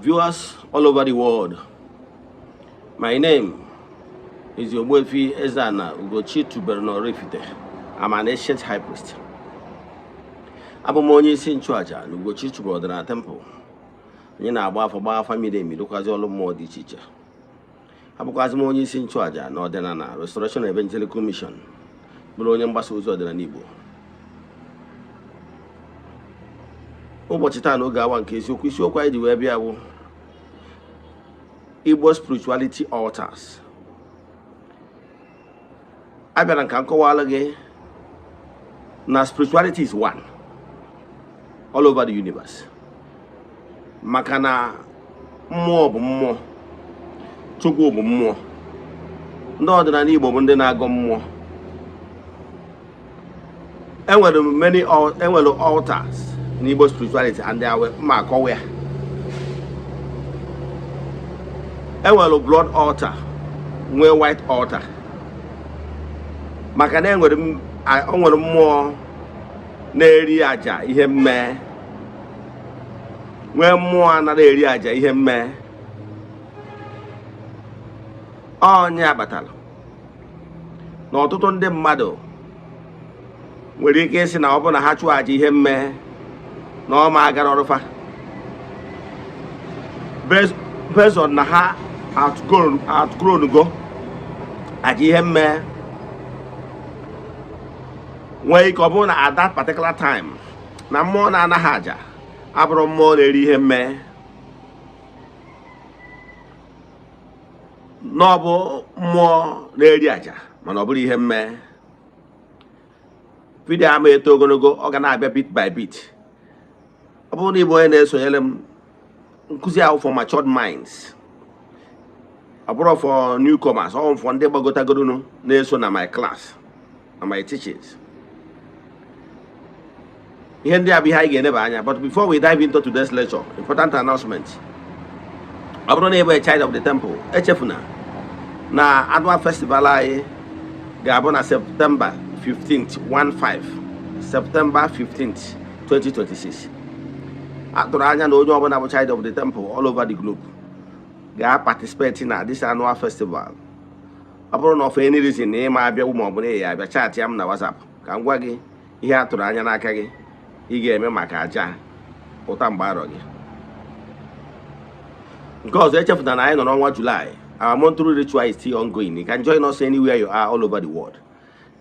Viewers all over the world, my name is Ogbuefi Ezeana, ugochitubelu na Oraifite. I'm an ancient high priest. Abụ m onye isi nchụaja na ugochitubelu na temple. Onye na-agba afa miri emi dokwazi ọlụ mmụọ dị iche iche. Abụkwazi m onye isi nchụaja na ọdịnala Restoration Evangelical Mission, bụrụ onye mgbasa ozi ọdịnala Igbo. Ụbọchị taa n'oge awa nke isiokwu anyị ji wee bịa bụ Igbo spirituality altars. Abịara nka nkọwalụ gị na spirituality is one all over the universe. Maka na mmụọ bụ mmụọ, Chukwu bụ mmụọ. Ndị ọdịnala Igbo bụ ndị na-agọ mmụọ. Enwere altars in Igbo spirituality, and they are makọwa. Enwere blood altar, nwee white altar. Maka na enwere mmụọ na-eri aja ihe mme, nwee mmụọ anaghị eri aja ihe mme. Onye abatala na ọtụtụ ndị mmadụ nwere ike isi na ọ bụ na ha chụọ aja ihe mme na ọ ma agara ọrụfa based on na ha outgrown go aja ihe mme. Nwee ike ọ bụrụ na at that particular time na mmụọ na-anaghị aja abụrụ mmụọ na-eri ihe mme, na ọ bụ mmụọ na-eri aja mana ọ bụrụ ihe mme. Vidiyo ama eto ogologo, ọ ga na-abịa bit by bit. Ọ bụrụ na Igbo onye na-esonyere m nkụzi ahụ for matured minds, ọ bụrụ for newcomers, ọ for ndị gbagotagoro na-eso na my class na my teachings. Ihe ndị a bụ ihe anyị ga-eneba anya. But before we dive into today's lecture, important announcement. Ọ bụrụ na ị bụ a child of the temple, echefuna na annual festival anyị ga-abụ na September 15th, September 15th, 2026. Atụrụ anya na onye ọbụla bụ child of the temple all over the globe ga-participate na this annual festival. Ọ bụrụ na for any reason na ị ma abịa ma ọ bụ na ị abịa, chat ya m na WhatsApp ka m gwa gị ihe atụrụ anya n'aka gị ị ga-eme maka aja ụta mgbe arọ gị. Nke ọzọ, echefuna na anyị nọ n'ọnwa July. Our monthly ritual is still ongoing. You can join us anywhere you are all over the world.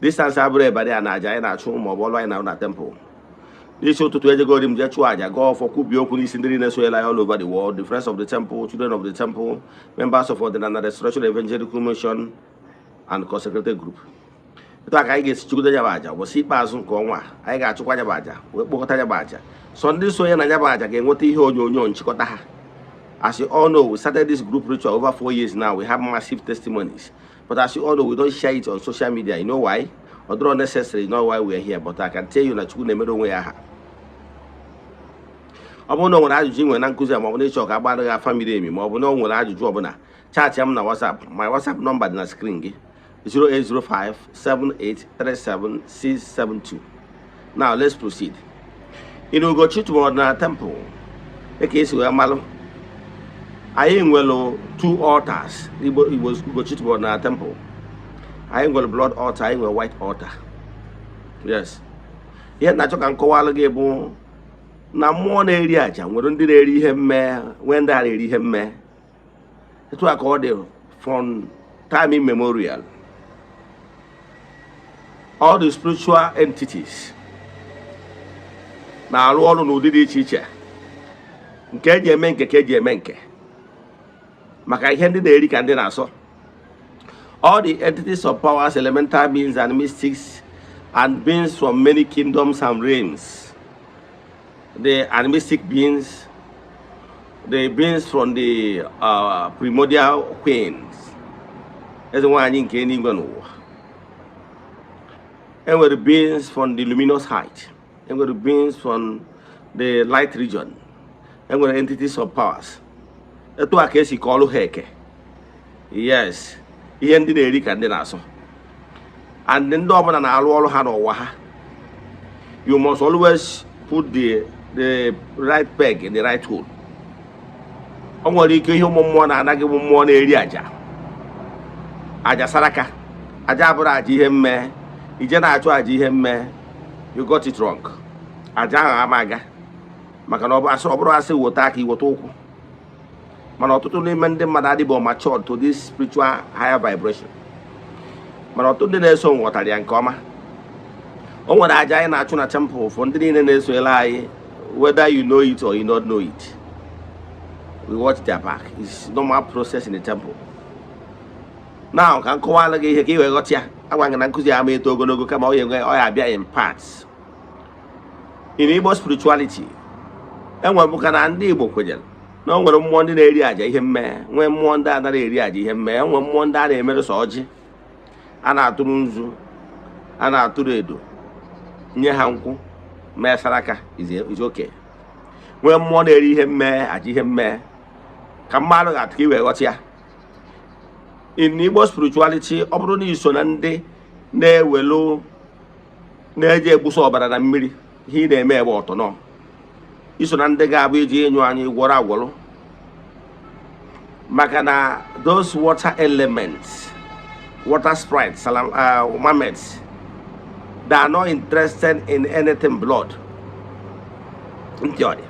Distance abụrụ ebade a na aja anyị na-achụ ma ọ bụ ọlụ anyị na temple. N'isi ụtụtụ ejegori m jee chụọ aja, gaa ọfọ kwubi okwu n'isi ndị na-esonyela anyị all over the world, the friends of the temple, children of the temple, members of the Restoration Evangelical Mission and consecrated group. Etu aka anyị ga-esi chụgodo ya bụ aja ụbọchị ikpeazụ nke ọnwa. Anyị ga-achụkwa ya bụ aja wee kpokọta ya bụ aja. So ndị sonye na ya bụ aja ga-enweta ihe onyonyo nchịkọta ha. As you all know, we started this group ritual over 4 years now. We have massive testimonies. But as you all know, we don't share it on social media. You know why? Although necessary, you know why we're here. But I can tell you that you never know where I am. Ọ bụrụ na o nwere ajụjụ nwere na nkụzi ma ọ bụ na ịchọ ka agbara gị afa miri emi, ma ọ bụ na o nwere ajụjụ ọbụla, chat ya m na WhatsApp. My WhatsApp number dị na screen gị, 08057837672. Now let's proceed. In ugochitubelu na temple, eke esi wee malụ, anyị nwere two altars. Igbo ugochitubelu na temple. Anyị nwere blood altar, anyị nwere white altar. Yes. Ihe na-achọ ka nkọwalụ gị bụ na mmụọ na-eri aja nwere ndị na-eri ihe mme, nwee ndị na-eri ihe mme. Etu a ka ọ dị from time immemorial. All the spiritual entities na-arụ ọrụ n'ụdị dị iche iche, nke eji eme nke ka eji eme nke, maka ihe ndị na-eri ka ndị na-asọ. All the entities of powers, elemental beings and mystics, and beings from many kingdoms and realms, the animistic beings, the beings from the primordial queens, eze nwanyị nke eluigwe n'ụwa. Enwere beings from the luminous height, enwere beings from the light region, enwere entities of powers. Etu a ka esi kọọlụ ha eke. Yes, ihe ndị na-eri ka ndị na-asọ. And ndị ọbụla na-arụ ọrụ ha n'ụwa ha. You must always put the right peg in the right hole. O nwere ike ihe ụmụ mmụọ na-anaghị bụ mmụọ na-eri aja. Aja saraka. Aja abụrụ aja ihe mme. Ije na-achụ aja ihe mme. You got it wrong. Aja ahụ amaga. Maka na ọ bụrụ asị wota aka iwota ụkwụ. Mana ọtụtụ n'ime ndị mmadụ adịbụ matured to this spiritual higher vibration. Mana ọtụtụ ndị na-eso nghọtara ya nke ọma. O nwere aja anyị na-achụ na temple for ndị niile na-esoyela anyị, whether you know it or you not know it. We watch their back. It's normal process in the temple. Now, ka nkọwala gị ihe ka iwe ghọta ya. Agwa na nkụzi ama eto ogologo kama ọ ya abịa in parts. In Igbo spirituality, enwere bụka na ndị Igbo kwenyere na o nwere mmụọ ndị na-eri aja ihe mme, nwee mmụọ ndị anaghị eri aja ihe mme, enwere mmụọ ndị a na-emere sọ ọjị, a na-atụrụ nzu, a na-atụrụ edo, nye ha nkwụ, mee saraka is okay. Nwee mmụọ na-eri ihe mme, aja ihe mme, ka mmadụ ga-atụ ka iwe ghọta ya. In Igbo spirituality, ọ bụrụ na iso na ndị na-ewelu na-eji egbusa ọbara na mmiri, ihe ị na-eme ebe ọtọ nọ. Iso na ndị ga-abụ iji enyo anyị gwọrọ agwọrọ. Maka na those water elements, water sprites, mermaids, they are not interested in anything blood. In theory.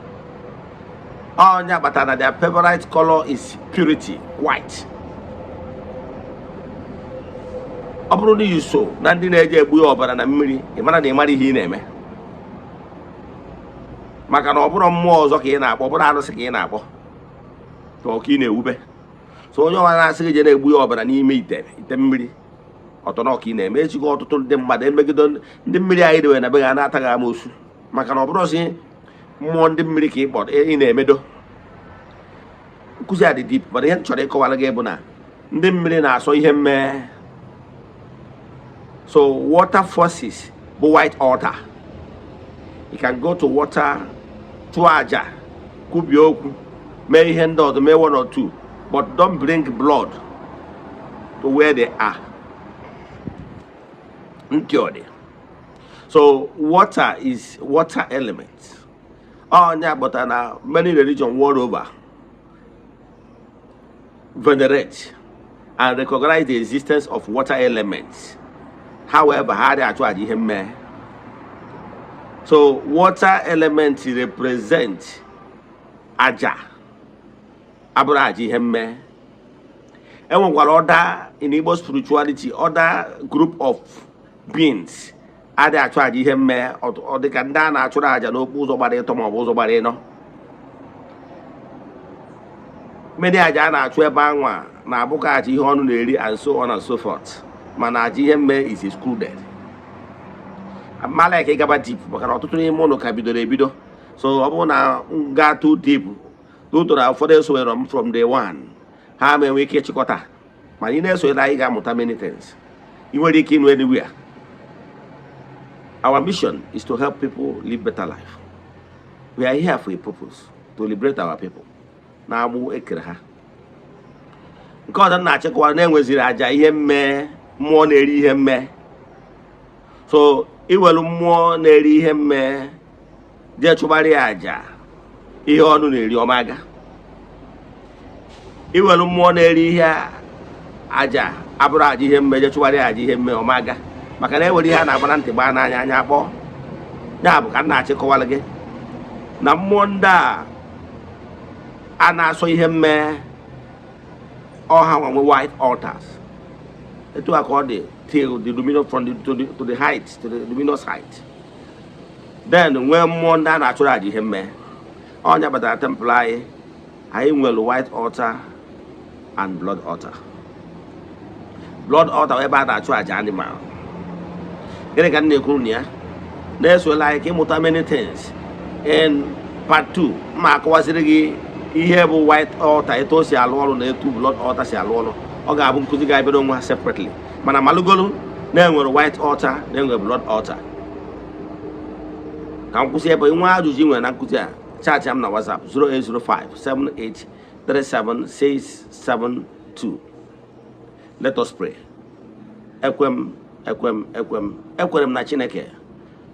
Onya batana, their favorite color is purity, white. Ọ bụrụ na iso na ndị na-eji egbu ọbara na mmiri, ị mara na ị mara ihe ị na-eme. Maka na ọ bụrụ mmụọ ọzọ ka ị na-akpọ, ọ bụrụ arụsị ka ị na-akpọ, ka ọ ka ị na-ewube. So onye ọbara na-asị gị je na-egbu ya ọbara n'ime ite mmiri, ọtọ na ọka ị na-eme. Ejigo ọtụtụ ndị mmadụ emegido ndị mmiri anyị dewe na be ha na-ataghị amoosu. Maka na ọ bụrụ si mmụọ ndị mmiri ka ị na-emedo. Nkụzi a dị deep, mana ihe m chọrọ ịkọwara gị bụ na ndị mmiri na-asọ ihe mmee. So water forces bụ white altar. You can go to water, chụọ aja, kwubie okwu, mee ihe ndị ọzọ, mee one or two, but don't bring blood to where they are. Ntiode. So water is water element. But many religions world over venerate and recognize the existence of water elements. However, how they actually him. So water elements represent aja, abraji hemme. And one other in Igbo spirituality, other group of beings are they actually hemme or they can dance actually aja no buzo bare tomo buzo bare no. Many aja na actually bangwa na buka aji honu neri and so on and so forth. Mana aji hemme is excluded. Malike gaba deep, but ọtụtụ n'ime ụlọ ka bidoro ebido. So ọ bụrụ na ga too deep, ụtụrụ ụfọdụ esonyere from day one, ha enwe ike ịchịkọta. Ma ị na-esonyere anyị ga-amụta many things. Ị nwere ike ịnụ anywhere. Our mission is to help people live better life. We are here for a purpose, to liberate our people. Na-agbụ ekere ha. Nke ọzọ na-achịkwa na-enweziri aja ihe mme, mmụọ na-eri ihe mme. So iwelu mmụọ na-eri ihe mme je chụbara ya aja ihe ọnụ na-eri ọmaga. Iwelu mmụọ na-eri ihe aja abụrụ aja ihe mme je chụbara ya aja ihe mme ọmaga. Maka na ewere ihe a na-agbara ntị gbaa n'anya anya akpọ. Ya bụ ka na-achịkọwara gị na mmụọ ndị a na-asọ ihe mme ọha nwe white altars. Etu a ka ọ dị till the luminous from to the height, to the luminous height. Then when mmụọ ndị a na-achụrụ aja ihe mme, ọnya batara temple anyị nwere white altar and blood altar. Blood altar ebe a na-achụ aja animal. Gịnị ka m na-ekwu na ya? Na-esola anyị ka ịmụta many things. In part 2, ma akọwasịrị gị ihe bụ white altar, etu o si alụ ọrụ na etu blood altar si alụ ọrụ. Ọ ga-abụ nkụzi ga-ebido nwa separately. Mana malugolu na-enwere white altar na-enwere blood altar. Ka m kwụsị ebe nwa ajụjụ nwere na nkụzi a, chaatị m na WhatsApp 08057837672. Let us pray. Ekwem ekwere m na Chineke.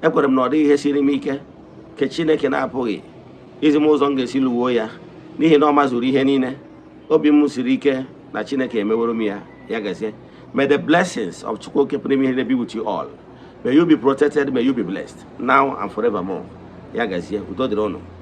Ekwere m na ọ dịghị ihe siri m ike ke Chineke na-apụghị izi m ụzọ m ga-esi luwo ya n'ihi na ọ mazuru ihe niile. Obi m siri ike na Chineke emeworo m ya. Ya gazie. May the blessings of Chukwu be with you all. May you be protected, may you be blessed, now and forevermore. Ya gazie. Udo dịrị unu.